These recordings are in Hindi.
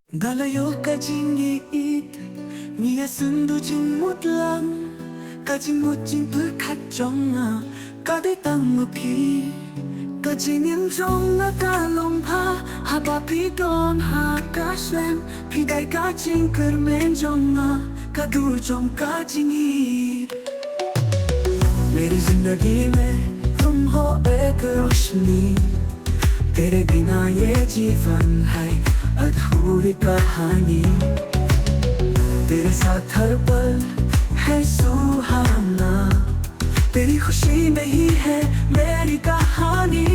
Dalayo kajingit Niya sundujin mutlang Kajimujin berkacong Kadetang mupi Kajingin jong nakalong pa Habapidon hakasem Pidai kajing kermen jong Kadujong kajingit मेरी जिंदगी में तुम हो एक रोशनी तेरे बिना ये जीवन है अधूरी कहानी तेरे साथ हर पल है सुहाना तेरी खुशी में ही है मेरी कहानी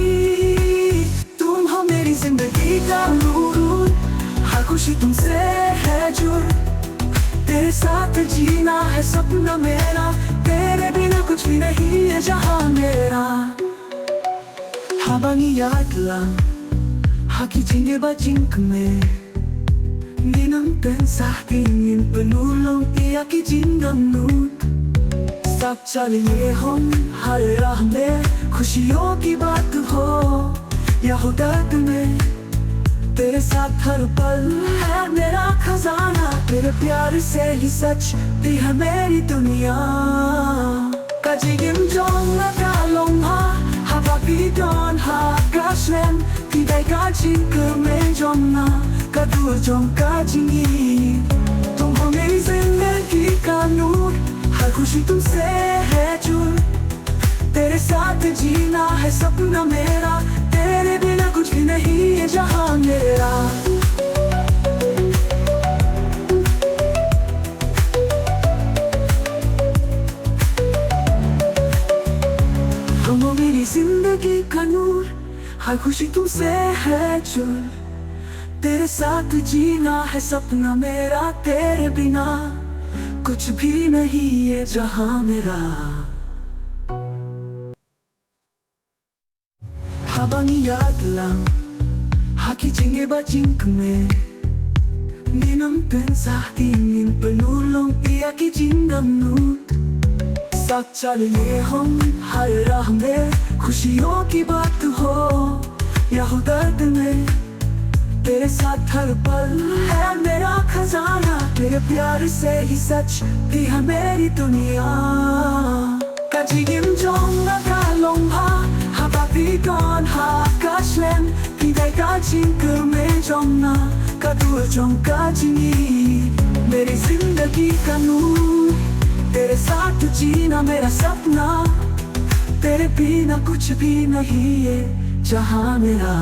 तुम हो मेरी जिंदगी का नूर हर खुशी तुमसे है जुड़ तेरे साथ जीना है सपना मेरा तेरे बिना कुछ भी नहीं है जहाँ मेरा Habang iyak lang Hakijingin ba jingkme Ninang pensah tingin penulong iyak ijingamnut सब चलिए हम हर राह में खुशियों की बात हो या हो दर्द में तेरे साथ हर पल है मेरा खजाना तेरे प्यार से ही सच दी है मेरी दुनिया Kajigim jong nakalong ha Habapidon ha Kaslen Pidai kajing kermen jong na Kadul jong kajingi तुम हो मेरी जिंदगी का नूर हर खुशी तुमसे है जुड़ तेरे साथ जीना है सपना मेरा तेरे बिना कुछ भी नहीं है जहाँ मेरा तुम हो मेरी जिंदगी का नूर हर खुशी तुमसे है जुड़ तेरे साथ जीना है सपना मेरा तेरे बिना कुछ भी नहीं है जहाँ मेरा Habang iyak lang Hakijingin ba jingkme Ninang pensah tingin penulong iyak ijingamnut साथ चलिए हम हर राह में खुशियों की बात हो या हो दर्द में तेरे साथ हर पल है मेरा खजाना तेरे प्यार से ही सच दी है मेरी दुनिया Kajigim jong nakalong ha Habapidon ha Kaslen Pidai kajing kermen jong na Kadul jong kajingi मेरी जिंदगी का नूर तेरे साथ जीना मेरा सपना तेरे बिना कुछ भी नहीं है जहाँ मेरा